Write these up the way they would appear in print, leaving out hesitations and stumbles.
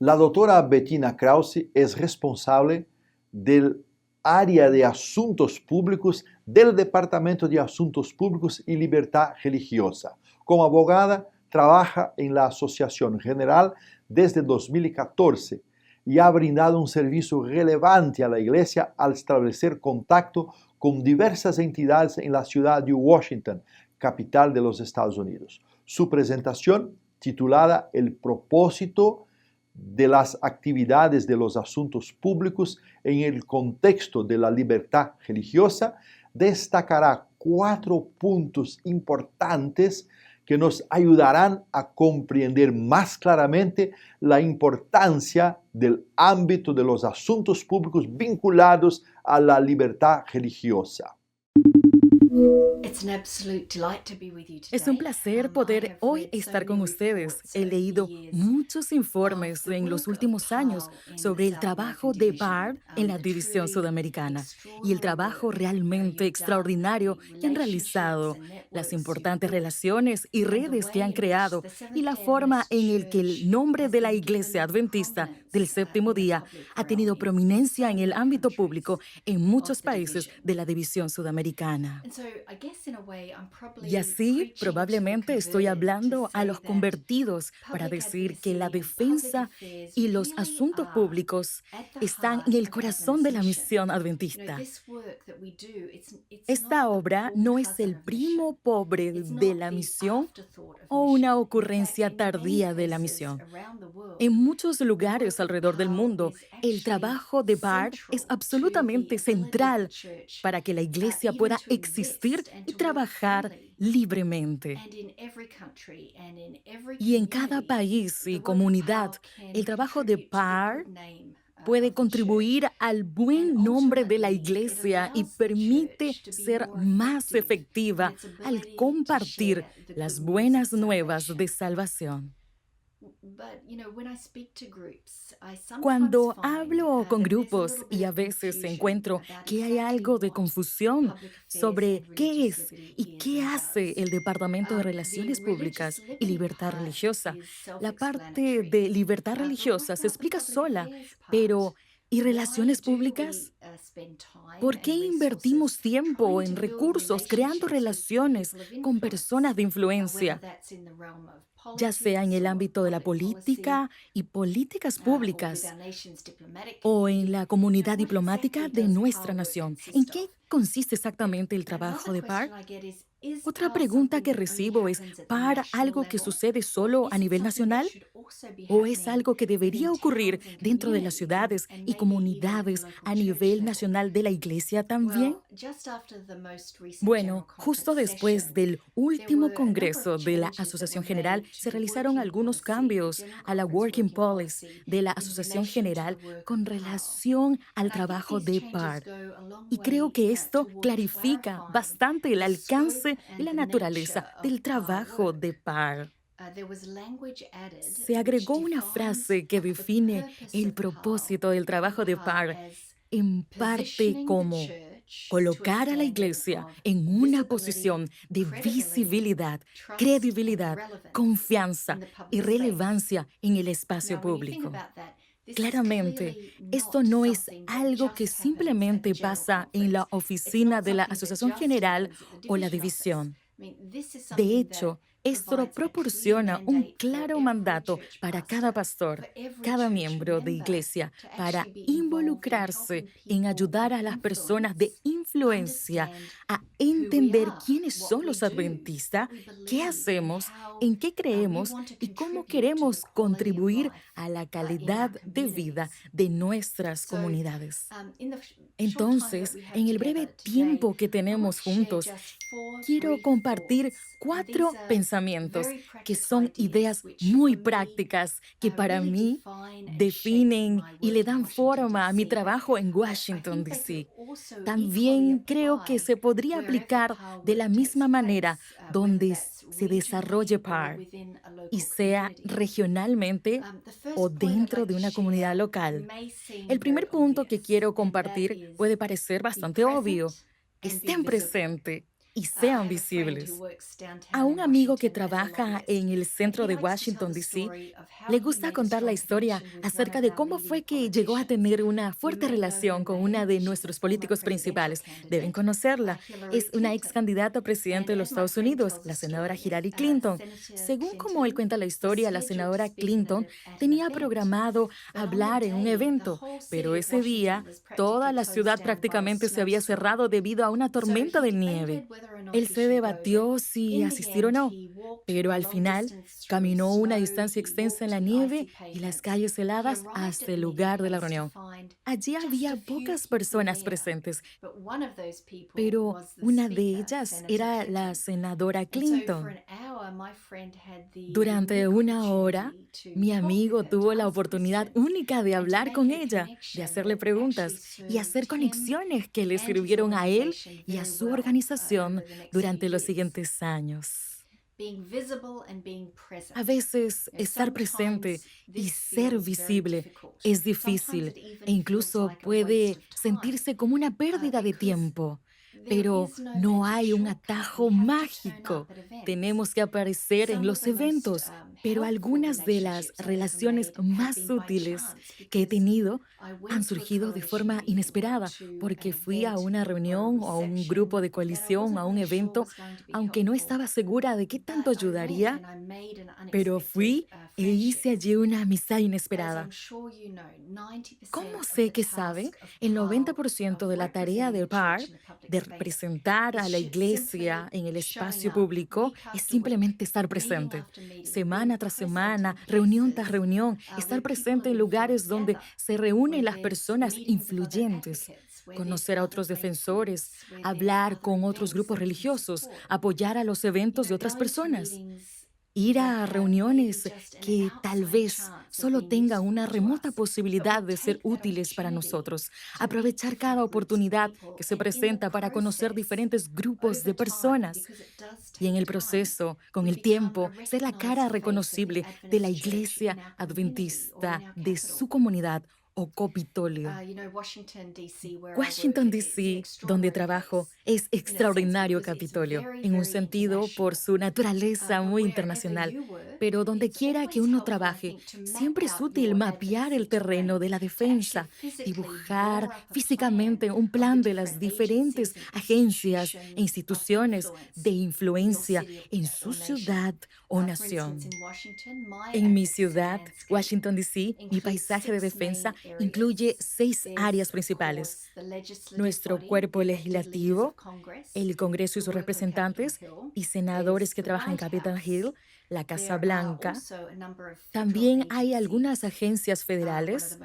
La doctora Bettina Krause es responsable del área de asuntos públicos del Departamento de Asuntos Públicos y Libertad Religiosa. Como abogada, trabaja en la Asociación General desde 2014 y ha brindado un servicio relevante a la Iglesia al establecer contacto con diversas entidades en la ciudad de Washington, capital de los Estados Unidos. Su presentación, titulada El propósito de las actividades de los asuntos públicos en el contexto de la libertad religiosa, destacará 4 puntos importantes que nos ayudarán a comprender más claramente la importancia del ámbito de los asuntos públicos vinculados a la libertad religiosa. Es un placer poder hoy estar con ustedes. He leído muchos informes en los últimos años sobre el trabajo de BARD en la División Sudamericana y el trabajo realmente extraordinario que han realizado, las importantes relaciones y redes que han creado y la forma en la que el nombre de la Iglesia Adventista del Séptimo Día ha tenido prominencia en el ámbito público en muchos países de la División Sudamericana. Y así, probablemente estoy hablando a los convertidos para decir que la defensa y los asuntos públicos están en el corazón de la misión adventista. Esta obra no es el primo pobre de la misión o una ocurrencia tardía de la misión. En muchos lugares alrededor del mundo, el trabajo de BARD es absolutamente central para que la iglesia pueda existir y trabajar libremente. Y en cada país y comunidad, el trabajo de BARD puede contribuir al buen nombre de la iglesia y permite ser más efectiva al compartir las buenas nuevas de salvación. Cuando hablo con grupos y a veces encuentro que hay algo de confusión sobre qué es y qué hace el Departamento de Relaciones Públicas y Libertad Religiosa, la parte de libertad religiosa se explica sola, pero ¿y relaciones públicas? ¿Por qué invertimos tiempo en recursos creando relaciones con personas de influencia, ya sea en el ámbito de la política y políticas públicas o en la comunidad diplomática de nuestra nación? ¿En qué consiste exactamente el trabajo de PAR? Otra pregunta que recibo es, ¿PAR algo que sucede solo a nivel nacional? ¿O es algo que debería ocurrir dentro de las ciudades y comunidades a nivel nacional de la iglesia también? Bueno, justo después del último congreso de la Asociación General, se realizaron algunos cambios a la Working Policy de la Asociación General con relación al trabajo de PAR. Y creo que esto clarifica bastante el alcance y la naturaleza del trabajo de PAR. Se agregó una frase que define el propósito del trabajo de PAR, en parte como colocar a la iglesia en una posición de visibilidad, credibilidad, confianza y relevancia en el espacio público. Claramente, esto no es algo que simplemente pasa en la oficina de la Asociación General o la división. De hecho, esto proporciona un claro mandato para cada pastor, cada miembro de iglesia, para involucrarse en ayudar a las personas de influencia a entender quiénes son los adventistas, qué hacemos, en qué creemos y cómo queremos contribuir a la calidad de vida de nuestras comunidades. Entonces, en el breve tiempo que tenemos juntos, quiero compartir 4 pensamientos que son ideas muy prácticas que para mí definen y le dan forma a mi trabajo en Washington, D.C. También creo que se podría aplicar de la misma manera donde se desarrolle PAR y sea regionalmente o dentro de una comunidad local. El primer punto que quiero compartir puede parecer bastante obvio. Estén presente. y sean visibles. A un amigo que trabaja en el centro de Washington, D.C., le gusta contar la historia acerca de cómo fue que llegó a tener una fuerte relación con una de nuestros políticos principales. Deben conocerla. Es una ex candidata a presidente de los Estados Unidos, la senadora Hillary Clinton. Según como él cuenta la historia, la senadora Clinton tenía programado hablar en un evento, pero ese día toda la ciudad prácticamente se había cerrado debido a una tormenta de nieve. Él se debatió si asistir o no, pero al final caminó una distancia extensa en la nieve y las calles heladas hasta el lugar de la reunión. Allí había pocas personas presentes, pero una de ellas era la senadora Clinton. Durante una hora, mi amigo tuvo la oportunidad única de hablar con ella, de hacerle preguntas y hacer conexiones que le sirvieron a él y a su organización durante los siguientes años. A veces estar presente y ser visible es difícil e incluso puede sentirse como una pérdida de tiempo. Pero no hay un atajo mágico. Tenemos que aparecer en los eventos, pero algunas de las relaciones más útiles que he tenido han surgido de forma inesperada, porque fui a una reunión o a un grupo de coalición, a un evento, aunque no estaba segura de qué tanto ayudaría, pero fui e hice allí una amistad inesperada. ¿Cómo sé que sabe? El 90% de la tarea del PAR, de representar a la iglesia en el espacio público, es simplemente estar presente. Semana tras semana, reunión tras reunión, estar presente en lugares donde se reúnen las personas influyentes. Conocer a otros defensores, hablar con otros grupos religiosos, apoyar a los eventos de otras personas. Ir a reuniones que tal vez solo tengan una remota posibilidad de ser útiles para nosotros. Aprovechar cada oportunidad que se presenta para conocer diferentes grupos de personas. Y en el proceso, con el tiempo, ser la cara reconocible de la iglesia adventista de su comunidad o Capitolio. Washington, D.C., donde trabajo, es extraordinario Capitolio, en un sentido por su naturaleza muy internacional, pero donde quiera que uno trabaje, siempre es útil mapear el terreno de la defensa, dibujar físicamente un plan de las diferentes agencias e instituciones de influencia en su ciudad o nación. En mi ciudad, Washington, D.C., mi paisaje de defensa incluye 6 áreas principales: nuestro cuerpo legislativo, el Congreso y sus representantes y senadores que trabajan en Capitol Hill, la Casa Blanca. También hay algunas agencias federales.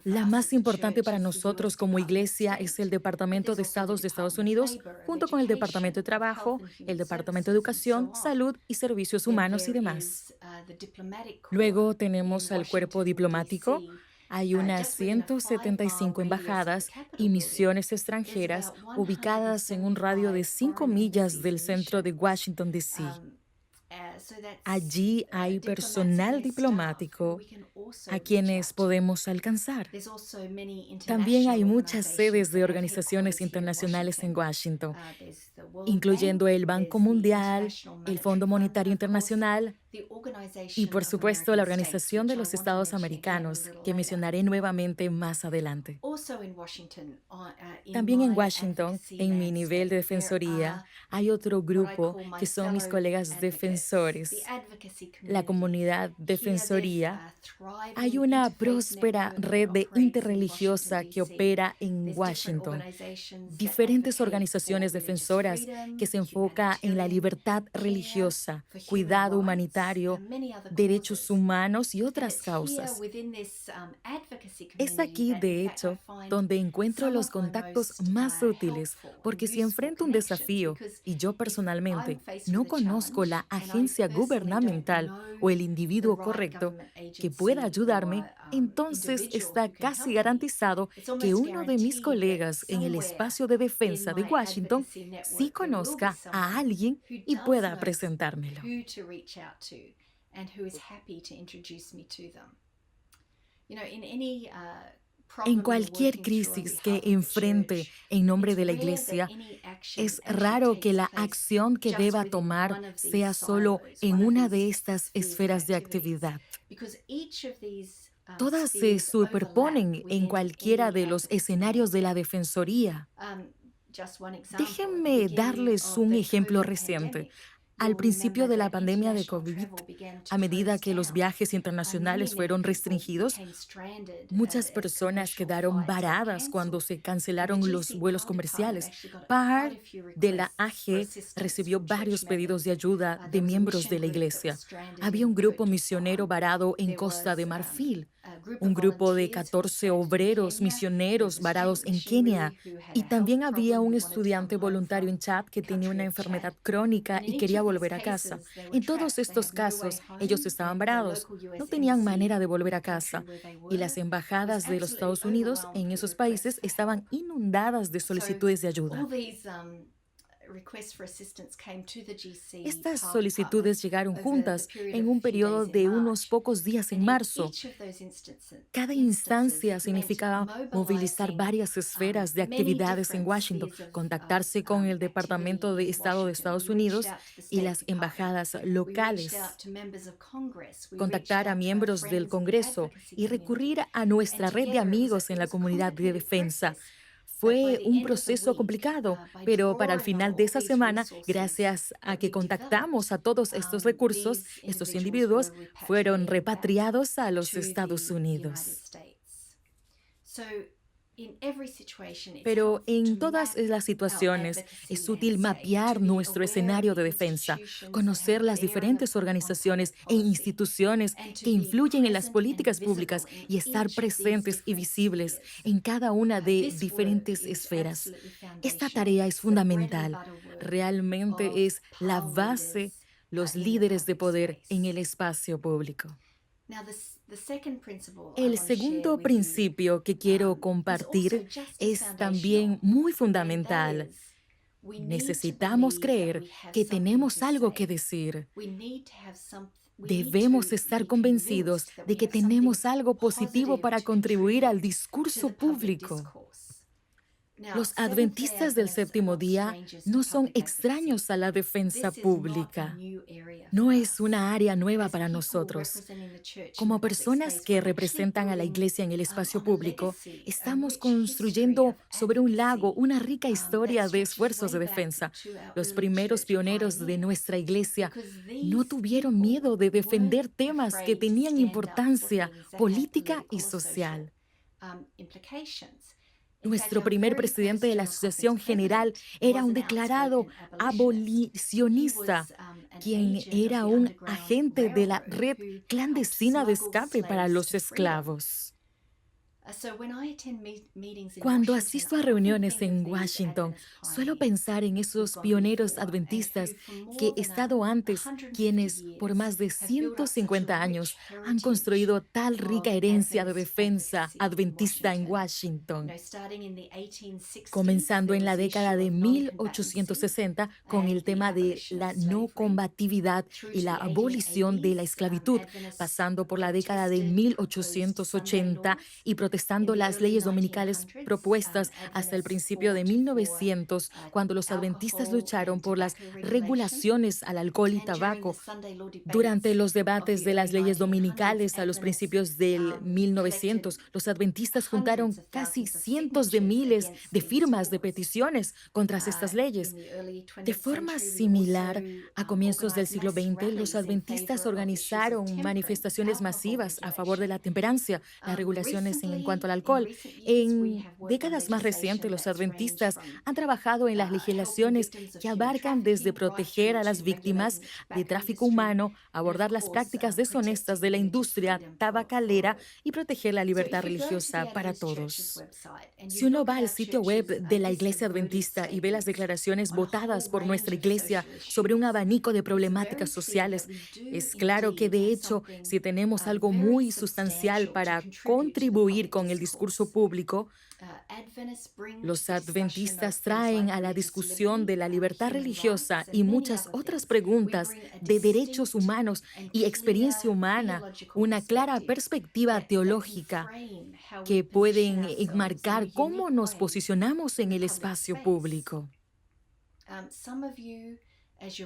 La más importante para nosotros como iglesia es el Departamento de Estados de Estados Unidos, junto con el Departamento de Trabajo, el Departamento de Educación, Salud y Servicios Humanos y demás. Luego tenemos al cuerpo diplomático. Hay unas 175 embajadas y misiones extranjeras ubicadas en un radio de 5 millas del centro de Washington, D.C. Allí hay personal diplomático a quienes podemos alcanzar. También hay muchas sedes de organizaciones internacionales en Washington, incluyendo el Banco Mundial, el Fondo Monetario Internacional y, por supuesto, la Organización de los Estados Americanos, que mencionaré nuevamente más adelante. También en Washington, en mi nivel de defensoría, hay otro grupo que son mis colegas defensores. La comunidad defensoría. Hay una próspera red de interreligiosa que opera en Washington. Diferentes organizaciones defensoras que se enfoca en la libertad religiosa, cuidado humanitario, derechos humanos y otras causas. Es aquí, de hecho, donde encuentro los contactos más útiles, porque si enfrento un desafío y yo personalmente no conozco la agencia gubernamental o el individuo correcto que pueda ayudarme, entonces está casi garantizado que uno de mis colegas en el espacio de defensa de Washington sí conozca a alguien y pueda presentármelo. En cualquier crisis que enfrente en nombre de la Iglesia, es raro que la acción que deba tomar sea solo en una de estas esferas de actividad. Todas se superponen en cualquiera de los escenarios de la Defensoría. Déjenme darles un ejemplo reciente. Al principio de la pandemia de COVID, a medida que los viajes internacionales fueron restringidos, muchas personas quedaron varadas cuando se cancelaron los vuelos comerciales. PAR de la AG recibió varios pedidos de ayuda de miembros de la iglesia. Había un grupo misionero varado en Costa de Marfil, un grupo de 14 obreros misioneros varados en Kenia, y también había un estudiante voluntario en Chad que tenía una enfermedad crónica y quería volver a casa. En todos estos casos, ellos estaban varados, no tenían manera de volver a casa, y las embajadas de los Estados Unidos en esos países estaban inundadas de solicitudes de ayuda. Estas solicitudes llegaron juntas en un periodo de unos pocos días en marzo. Cada instancia significaba movilizar varias esferas de actividades en Washington, contactarse con el Departamento de Estado de Estados Unidos y las embajadas locales, contactar a miembros del Congreso y recurrir a nuestra red de amigos en la comunidad de defensa. Fue un proceso complicado, pero para el final de esa semana, gracias a que contactamos a todos estos recursos, estos individuos fueron repatriados a los Estados Unidos. Pero en todas las situaciones es útil mapear nuestro escenario de defensa, conocer las diferentes organizaciones e instituciones que influyen en las políticas públicas y estar presentes y visibles en cada una de diferentes esferas. Esta tarea es fundamental. Realmente es la base, los líderes de poder en el espacio público. El segundo principio que quiero compartir es también muy fundamental. Necesitamos creer que tenemos algo que decir. Debemos estar convencidos de que tenemos algo positivo para contribuir al discurso público. Los adventistas del séptimo día no son extraños a la defensa pública. No es una área nueva para nosotros. Como personas que representan a la iglesia en el espacio público, estamos construyendo sobre un lago una rica historia de esfuerzos de defensa. Los primeros pioneros de nuestra iglesia no tuvieron miedo de defender temas que tenían importancia política y social. Nuestro primer presidente de la Asociación General era un declarado abolicionista, quien era un agente de la red clandestina de escape para los esclavos. Cuando asisto a reuniones en Washington, suelo pensar en esos pioneros adventistas que he estado antes, quienes por más de 150 años han construido tal rica herencia de defensa adventista en Washington. Comenzando en la década de 1860 con el tema de la no combatividad y la abolición de la esclavitud, pasando por la década de 1880 y protestando las leyes dominicales propuestas hasta el principio de 1900, cuando los adventistas lucharon por las regulaciones al alcohol y tabaco. Durante los debates de las leyes dominicales a los principios del 1900, los adventistas juntaron casi cientos de miles de firmas de peticiones contra estas leyes. De forma similar, a comienzos del siglo XX, los adventistas organizaron manifestaciones masivas a favor de la temperancia, las regulaciones en cuanto al alcohol. En décadas más recientes, los adventistas han trabajado en las legislaciones que abarcan desde proteger a las víctimas de tráfico humano, abordar las prácticas deshonestas de la industria tabacalera y proteger la libertad religiosa para todos. Si uno va al sitio web de la Iglesia Adventista y ve las declaraciones votadas por nuestra iglesia sobre un abanico de problemáticas sociales, es claro que de hecho, si tenemos algo muy sustancial para contribuir con el discurso público, los adventistas traen a la discusión de la libertad religiosa y muchas otras preguntas de derechos humanos y experiencia humana una clara perspectiva teológica que pueden enmarcar cómo nos posicionamos en el espacio público.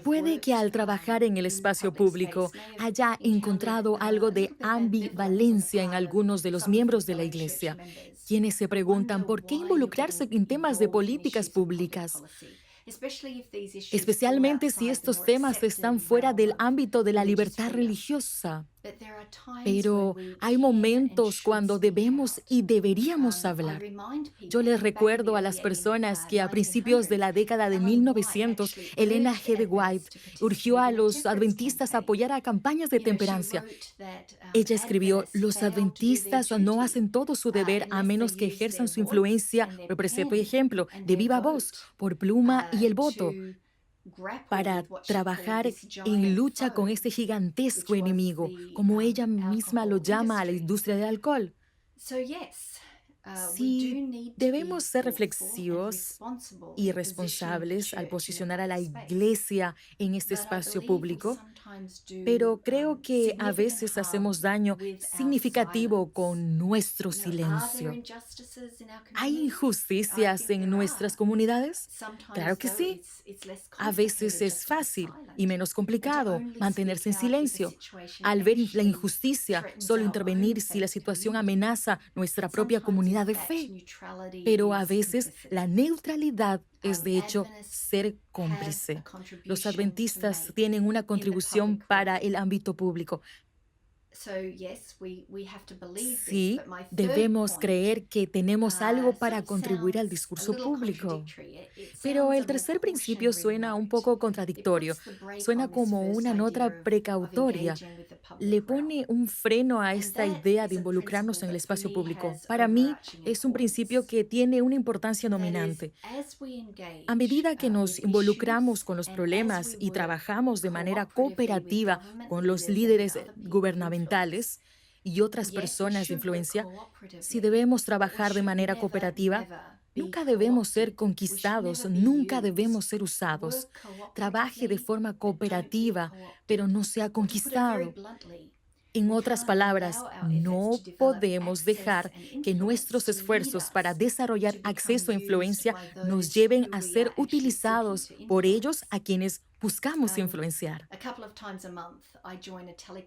Puede que al trabajar en el espacio público haya encontrado algo de ambivalencia en algunos de los miembros de la Iglesia, quienes se preguntan por qué involucrarse en temas de políticas públicas, especialmente si estos temas están fuera del ámbito de la libertad religiosa. Pero hay momentos cuando debemos y deberíamos hablar. Yo les recuerdo a las personas que a principios de la década de 1900, Elena G. de White urgió a los adventistas a apoyar a campañas de temperancia. Ella escribió: los adventistas no hacen todo su deber a menos que ejerzan su influencia, precepto y ejemplo, de viva voz, por pluma y el voto, para trabajar en lucha con este gigantesco enemigo, como ella misma lo llama a la industria del alcohol. Sí, debemos ser reflexivos y responsables al posicionar a la Iglesia en este espacio público, pero creo que a veces hacemos daño significativo con nuestro silencio. ¿Hay injusticias en nuestras comunidades? Claro que sí. A veces es fácil y menos complicado mantenerse en silencio. Al ver la injusticia, solo intervenir si la situación amenaza nuestra propia comunidad de fe. Pero a veces la neutralidad es de hecho ser cómplice. Los adventistas tienen una contribución para el ámbito público. Sí, debemos creer que tenemos algo para contribuir al discurso público. Pero el tercer principio suena un poco contradictorio. Suena como una nota precautoria. Le pone un freno a esta idea de involucrarnos en el espacio público. Para mí, es un principio que tiene una importancia dominante. A medida que nos involucramos con los problemas y trabajamos de manera cooperativa con los líderes gubernamentales y otras personas de influencia, si debemos trabajar de manera cooperativa, nunca debemos ser conquistados, nunca debemos ser usados. Trabaje de forma cooperativa, pero no sea conquistado. En otras palabras, no podemos dejar que nuestros esfuerzos para desarrollar acceso a influencia nos lleven a ser utilizados por ellos a quienes buscamos influenciar.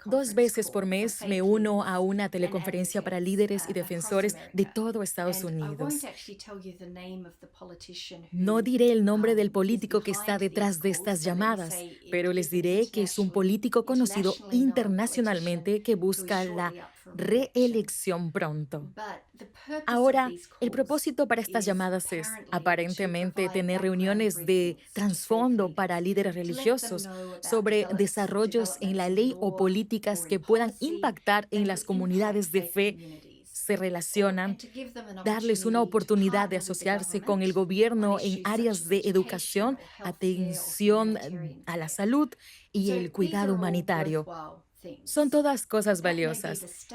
2 veces por mes me uno a una teleconferencia para líderes y defensores de todo Estados Unidos. No diré el nombre del político que está detrás de estas llamadas, pero les diré que es un político conocido internacionalmente que busca la reelección pronto. Ahora, el propósito para estas llamadas es, aparentemente, tener reuniones de trasfondo para líderes religiosos sobre desarrollos en la ley o políticas que puedan impactar en las comunidades de fe. Se relacionan, darles una oportunidad de asociarse con el gobierno en áreas de educación, atención a la salud y el cuidado humanitario. Son todas cosas valiosas.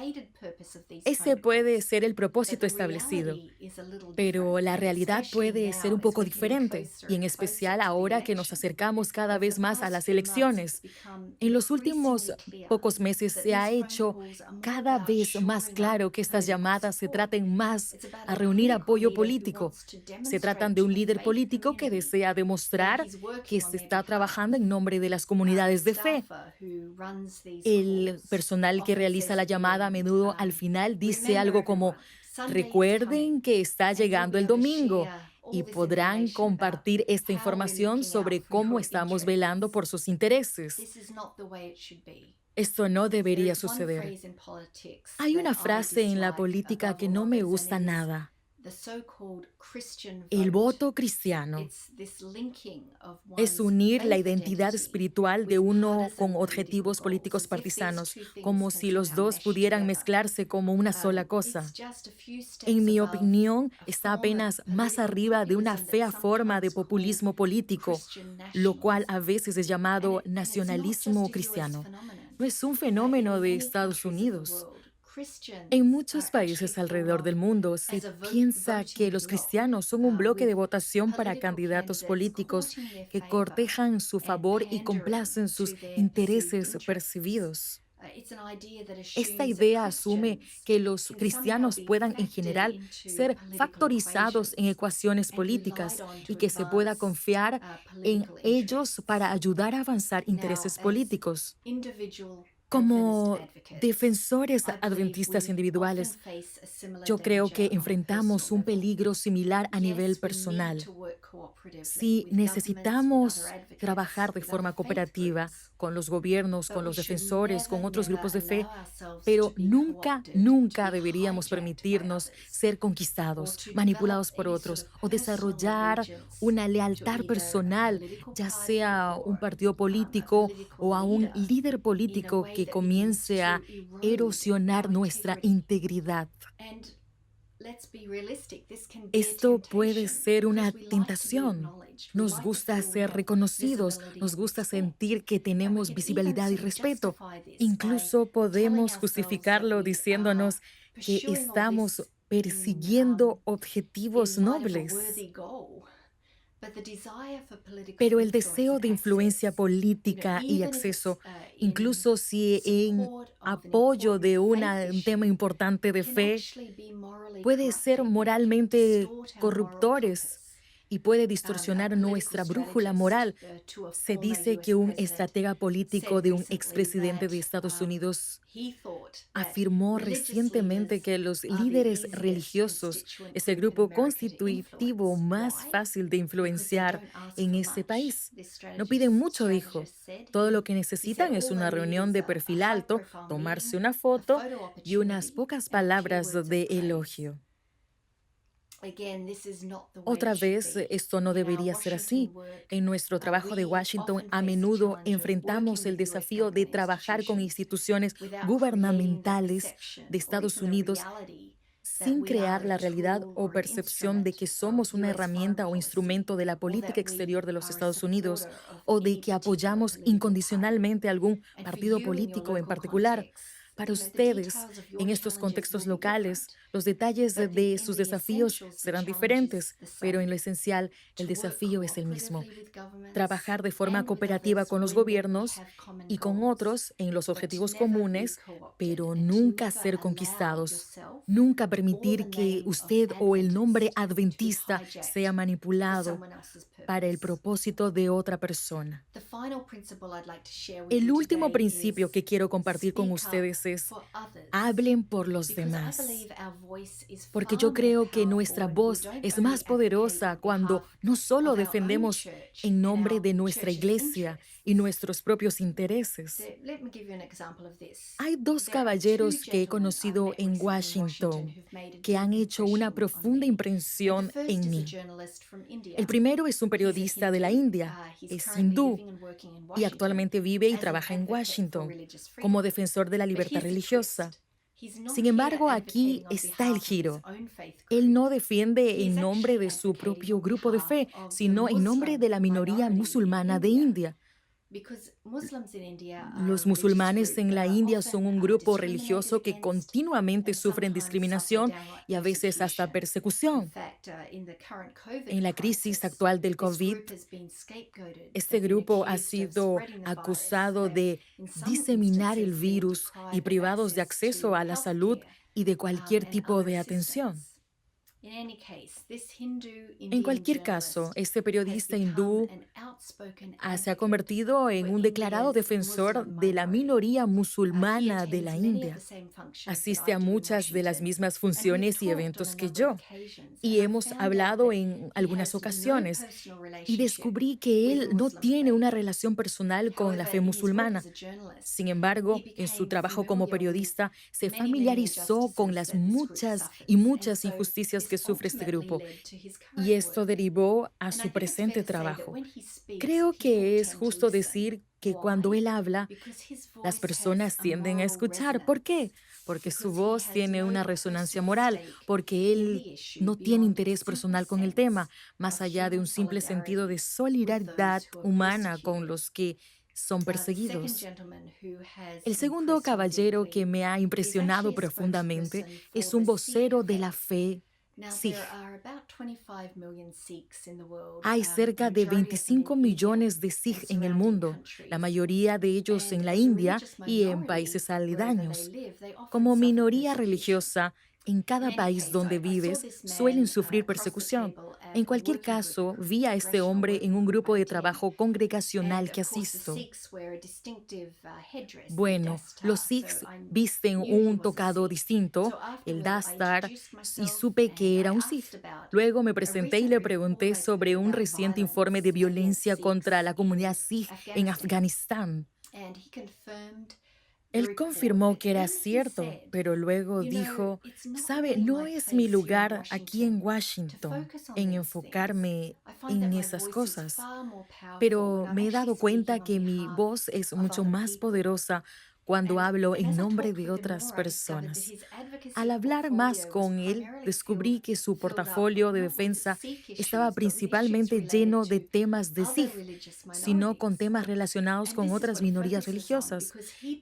Ese puede ser el propósito establecido, pero la realidad puede ser un poco diferente, y en especial ahora que nos acercamos cada vez más a las elecciones. En los últimos pocos meses se ha hecho cada vez más claro que estas llamadas se traten más a reunir apoyo político. Se tratan de un líder político que desea demostrar que se está trabajando en nombre de las comunidades de fe. El personal que realiza la llamada a menudo al final dice algo como: recuerden que está llegando el domingo y podrán compartir esta información sobre cómo estamos velando por sus intereses. Esto no debería suceder. Hay una frase en la política que no me gusta nada: el voto cristiano. Es unir la identidad espiritual de uno con objetivos políticos partisanos, como si los dos pudieran mezclarse como una sola cosa. En mi opinión, está apenas más arriba de una fea forma de populismo político, lo cual a veces es llamado nacionalismo cristiano. No es un fenómeno de Estados Unidos. En muchos países alrededor del mundo se piensa que los cristianos son un bloque de votación para candidatos políticos que cortejan su favor y complacen sus intereses percibidos. Esta idea asume que los cristianos puedan en general ser factorizados en ecuaciones políticas y que se pueda confiar en ellos para ayudar a avanzar intereses políticos. Como defensores adventistas individuales, yo creo que enfrentamos un peligro similar a nivel personal. Si necesitamos trabajar de forma cooperativa con los gobiernos, con los defensores, con otros grupos de fe, pero nunca, nunca deberíamos permitirnos ser conquistados, manipulados por otros o desarrollar una lealtad personal, ya sea a un partido político o a un líder político que comience a erosionar nuestra integridad. Esto puede ser una tentación. Nos gusta ser reconocidos, nos gusta sentir que tenemos visibilidad y respeto. Incluso podemos justificarlo diciéndonos que estamos persiguiendo objetivos nobles. Pero el deseo de influencia política y acceso, incluso si en apoyo de un tema importante de fe, puede ser moralmente corruptores y puede distorsionar nuestra brújula moral. Se dice que un estratega político de un expresidente de Estados Unidos afirmó recientemente que los líderes religiosos es el grupo constitutivo más fácil de influenciar en ese país. No piden mucho, dijo. Todo lo que necesitan es una reunión de perfil alto, tomarse una foto y unas pocas palabras de elogio. Otra vez, esto no debería ser así. En nuestro trabajo de Washington, a menudo enfrentamos el desafío de trabajar con instituciones gubernamentales de Estados Unidos sin crear la realidad o percepción de que somos una herramienta o instrumento de la política exterior de los Estados Unidos o de que apoyamos incondicionalmente a algún partido político en particular. Para ustedes, en estos contextos locales, los detalles de sus desafíos serán diferentes, pero en lo esencial, el desafío es el mismo: trabajar de forma cooperativa con los gobiernos y con otros en los objetivos comunes, pero nunca ser conquistados. Nunca permitir que usted o el nombre adventista sea manipulado para el propósito de otra persona. El último principio que quiero compartir con ustedes es: hablen por los demás. Porque yo creo que nuestra voz es más poderosa cuando no solo defendemos en nombre de nuestra iglesia y nuestros propios intereses. Hay dos caballeros que he conocido en Washington que han hecho una profunda impresión en mí. El primero es un periodista de la India, es hindú y actualmente vive y trabaja en Washington como defensor de la libertad religiosa. Sin embargo, aquí está el giro. Él no defiende en nombre de su propio grupo de fe, sino en nombre de la minoría musulmana de India. Los musulmanes en la India son un grupo religioso que continuamente sufren discriminación y a veces hasta persecución. En la crisis actual del COVID, este grupo ha sido acusado de diseminar el virus y privados de acceso a la salud y de cualquier tipo de atención. En cualquier caso, este periodista hindú se ha convertido en un declarado defensor de la minoría musulmana de la India. Asiste a muchas de las mismas funciones y eventos que yo, y hemos hablado en algunas ocasiones, y descubrí que él no tiene una relación personal con la fe musulmana. Sin embargo, en su trabajo como periodista, se familiarizó con las muchas y muchas injusticias que sufre este grupo, y esto derivó a su presente trabajo. Creo que es justo decir que cuando él habla, las personas tienden a escuchar. ¿Por qué? Porque su voz tiene una resonancia moral, porque él no tiene interés personal con el tema, más allá de un simple sentido de solidaridad humana con los que son perseguidos. El segundo caballero que me ha impresionado profundamente es un vocero de la fe Sikh. Hay cerca de 25 millones de Sikh en el mundo, la mayoría de ellos en la India y en países aledaños. Como minoría religiosa, en cada país donde vives suelen sufrir persecución. En cualquier caso, vi a este hombre en un grupo de trabajo congregacional que asisto. Bueno, los Sikhs visten un tocado distinto, el dastar, y supe que era un Sikh. Luego me presenté y le pregunté sobre un reciente informe de violencia contra la comunidad Sikh en Afganistán. Él confirmó que era cierto, pero luego dijo, sabe, no es mi lugar aquí en Washington en enfocarme en esas cosas, pero me he dado cuenta que mi voz es mucho más poderosa cuando hablo en nombre de otras personas. Al hablar más con él, descubrí que su portafolio de defensa estaba principalmente lleno de temas de Sikh, sino con temas relacionados con otras minorías religiosas.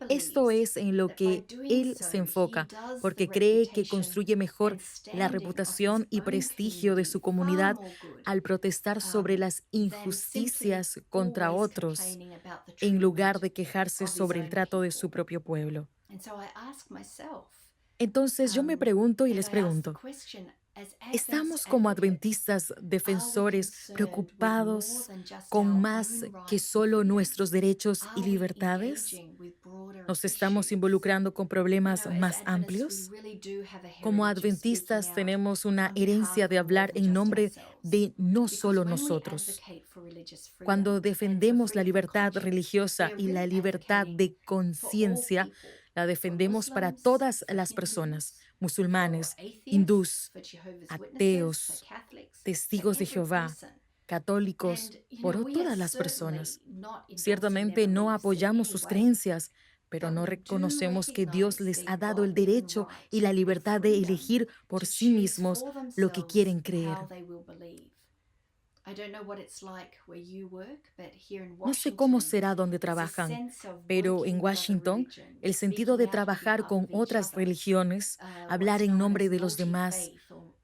Esto es en lo que él se enfoca, porque cree que construye mejor la reputación y prestigio de su comunidad al protestar sobre las injusticias contra otros, en lugar de quejarse sobre el trato de su propio pueblo. Entonces yo me pregunto y les pregunto, ¿estamos como adventistas defensores preocupados con más que solo nuestros derechos y libertades? ¿Nos estamos involucrando con problemas más amplios? Como adventistas tenemos una herencia de hablar en nombre de no solo nosotros. Cuando defendemos la libertad religiosa y la libertad de conciencia, la defendemos para todas las personas, musulmanes, hindús, ateos, testigos de Jehová, católicos, por todas las personas. Ciertamente no apoyamos sus creencias, pero no reconocemos que Dios les ha dado el derecho y la libertad de elegir por sí mismos lo que quieren creer. No sé cómo será donde trabajan, pero en Washington, el sentido de trabajar con otras religiones, hablar en nombre de los demás,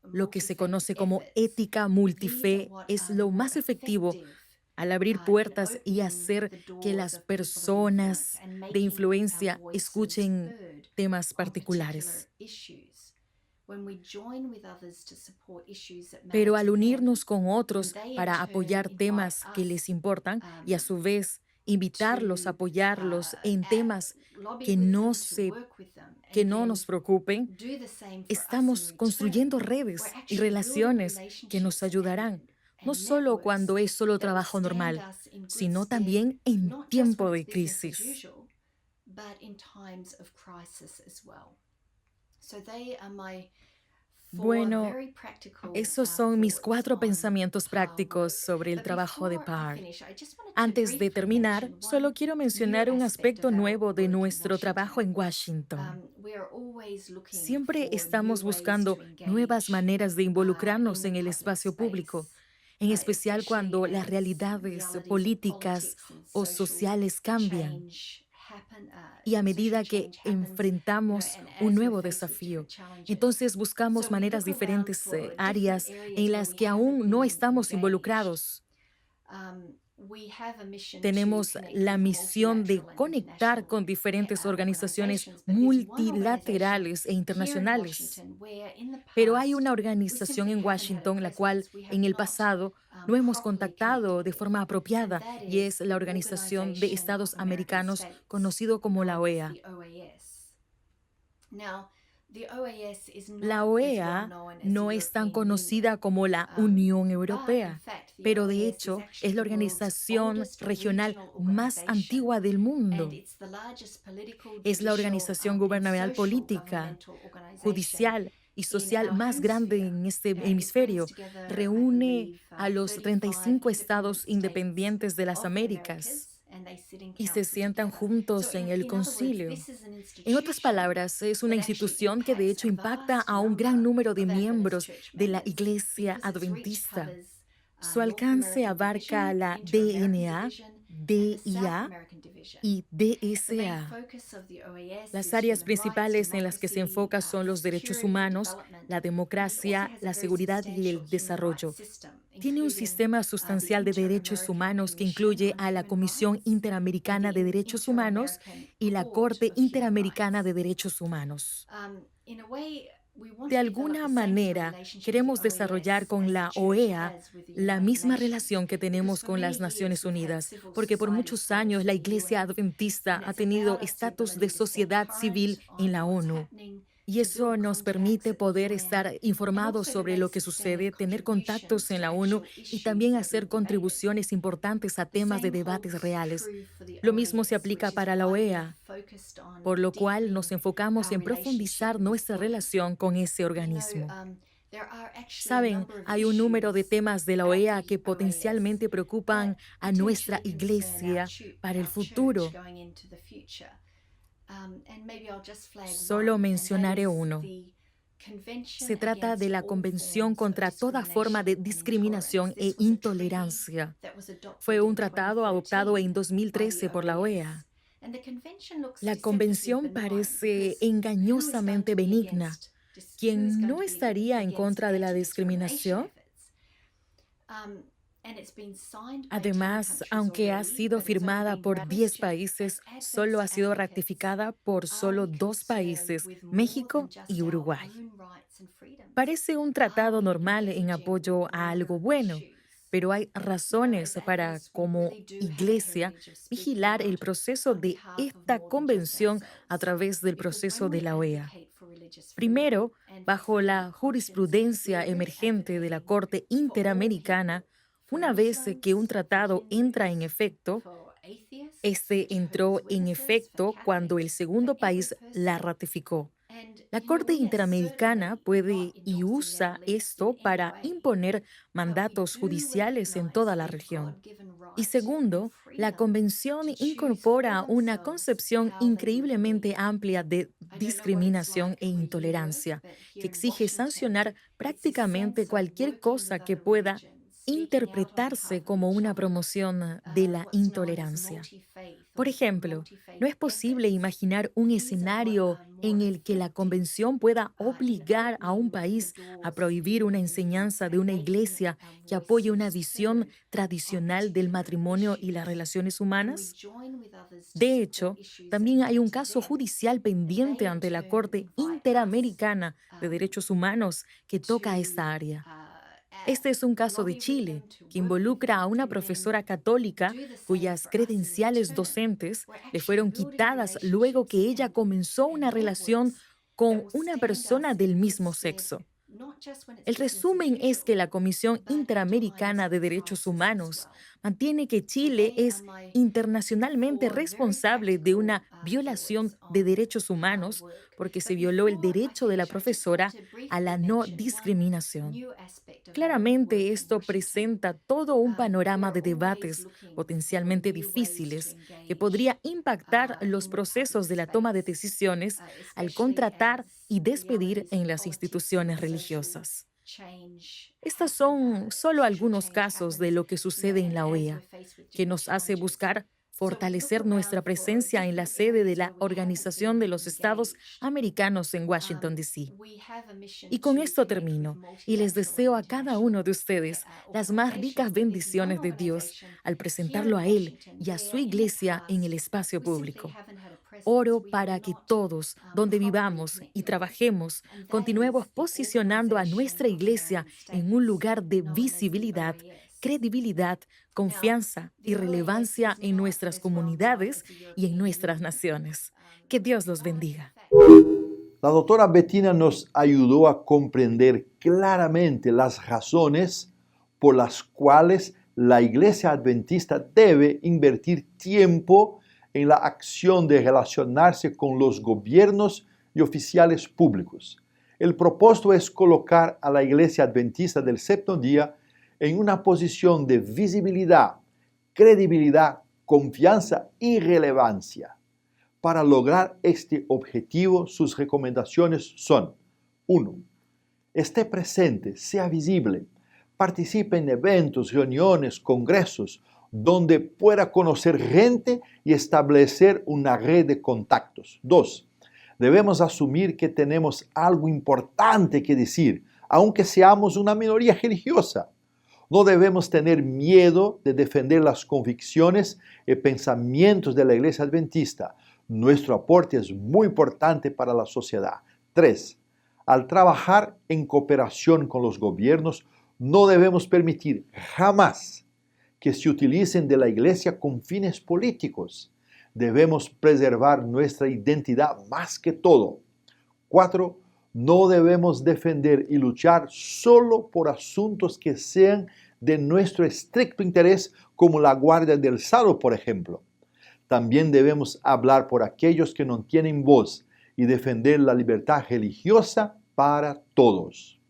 lo que se conoce como ética multife, es lo más efectivo al abrir puertas y hacer que las personas de influencia escuchen temas particulares. Pero al unirnos con otros para apoyar temas que les importan y a su vez invitarlos a apoyarlos en temas que que no nos preocupen, estamos construyendo redes y relaciones que nos ayudarán, no solo cuando es solo trabajo normal, sino también en tiempo de crisis. Bueno, esos son mis 4 pensamientos prácticos sobre el trabajo de PAR. Antes de terminar, solo quiero mencionar un aspecto nuevo de nuestro trabajo en Washington. Siempre estamos buscando nuevas maneras de involucrarnos en el espacio público, en especial cuando las realidades políticas o sociales cambian. Y a medida que enfrentamos un nuevo desafío, entonces buscamos maneras diferentes, áreas en las que aún no estamos involucrados. Tenemos la misión de conectar con diferentes organizaciones multilaterales e internacionales. Pero hay una organización en Washington la cual en el pasado no hemos contactado de forma apropiada y es la Organización de Estados Americanos conocido como la OEA. La OEA no es tan conocida como la Unión Europea, pero de hecho es la organización regional más antigua del mundo. Es la organización gubernamental política, judicial y social más grande en este hemisferio. Reúne a los 35 estados independientes de las Américas y se sientan juntos en el concilio. En otras palabras, es una institución que de hecho impacta a un gran número de miembros de la Iglesia Adventista. Su alcance abarca la DNA, DIA y DSA. Las áreas principales en las que se enfoca son los derechos humanos, la democracia, la seguridad y el desarrollo. Tiene un sistema sustancial de derechos humanos que incluye a la Comisión Interamericana de Derechos Humanos y la Corte Interamericana de Derechos Humanos. De alguna manera, queremos desarrollar con la OEA la misma relación que tenemos con las Naciones Unidas, porque por muchos años la Iglesia Adventista ha tenido estatus de sociedad civil en la ONU. Y eso nos permite poder estar informados sobre lo que sucede, tener contactos en la ONU y también hacer contribuciones importantes a temas de debates reales. Lo mismo se aplica para la OEA, por lo cual nos enfocamos en profundizar nuestra relación con ese organismo. Saben, hay un número de temas de la OEA que potencialmente preocupan a nuestra iglesia para el futuro. Solo mencionaré uno. Se trata de la Convención contra toda forma de discriminación e intolerancia. Fue un tratado adoptado en 2013 por la OEA. La convención parece engañosamente benigna. ¿Quién no estaría en contra de la discriminación? Además, aunque ha sido firmada por 10 países, solo ha sido ratificada por solo 2 países, México y Uruguay. Parece un tratado normal en apoyo a algo bueno, pero hay razones para, como iglesia, vigilar el proceso de esta convención a través del proceso de la OEA. Primero, bajo la jurisprudencia emergente de la Corte Interamericana, una vez que un tratado entra en efecto, este entró en efecto cuando el segundo país la ratificó. La Corte Interamericana puede y usa esto para imponer mandatos judiciales en toda la región. Y segundo, la Convención incorpora una concepción increíblemente amplia de discriminación e intolerancia, que exige sancionar prácticamente cualquier cosa que pueda interpretarse como una promoción de la intolerancia. Por ejemplo, no es posible imaginar un escenario en el que la convención pueda obligar a un país a prohibir una enseñanza de una iglesia que apoye una visión tradicional del matrimonio y las relaciones humanas. De hecho, también hay un caso judicial pendiente ante la Corte Interamericana de Derechos Humanos que toca esta área. Este es un caso de Chile que involucra a una profesora católica cuyas credenciales docentes le fueron quitadas luego que ella comenzó una relación con una persona del mismo sexo. El resumen es que la Comisión Interamericana de Derechos Humanos mantiene que Chile es internacionalmente responsable de una violación de derechos humanos porque se violó el derecho de la profesora a la no discriminación. Claramente esto presenta todo un panorama de debates potencialmente difíciles que podría impactar los procesos de la toma de decisiones al contratar y despedir en las instituciones religiosas. Estos son solo algunos casos de lo que sucede en la OEA, que nos hace buscar fortalecer nuestra presencia en la sede de la Organización de los Estados Americanos en Washington, D.C. Y con esto termino, y les deseo a cada uno de ustedes las más ricas bendiciones de Dios al presentarlo a Él y a su iglesia en el espacio público. Oro para que todos, donde vivamos y trabajemos, continuemos posicionando a nuestra iglesia en un lugar de visibilidad, credibilidad, confianza y relevancia en nuestras comunidades y en nuestras naciones. Que Dios los bendiga. La doctora Bettina nos ayudó a comprender claramente las razones por las cuales la Iglesia Adventista debe invertir tiempo en la acción de relacionarse con los gobiernos y oficiales públicos. El propósito es colocar a la Iglesia Adventista del Séptimo Día en una posición de visibilidad, credibilidad, confianza y relevancia. Para lograr este objetivo, sus recomendaciones son: 1. Esté presente, sea visible. Participe en eventos, reuniones, congresos, donde pueda conocer gente y establecer una red de contactos. 2. Debemos asumir que tenemos algo importante que decir, aunque seamos una minoría religiosa. No debemos tener miedo de defender las convicciones y pensamientos de la Iglesia Adventista. Nuestro aporte es muy importante para la sociedad. 3. Al trabajar en cooperación con los gobiernos, no debemos permitir jamás que se utilicen de la Iglesia con fines políticos. Debemos preservar nuestra identidad más que todo. 4. No debemos defender y luchar solo por asuntos que sean de nuestro estricto interés, como la guardia del Estado, por ejemplo. También debemos hablar por aquellos que no tienen voz y defender la libertad religiosa para todos.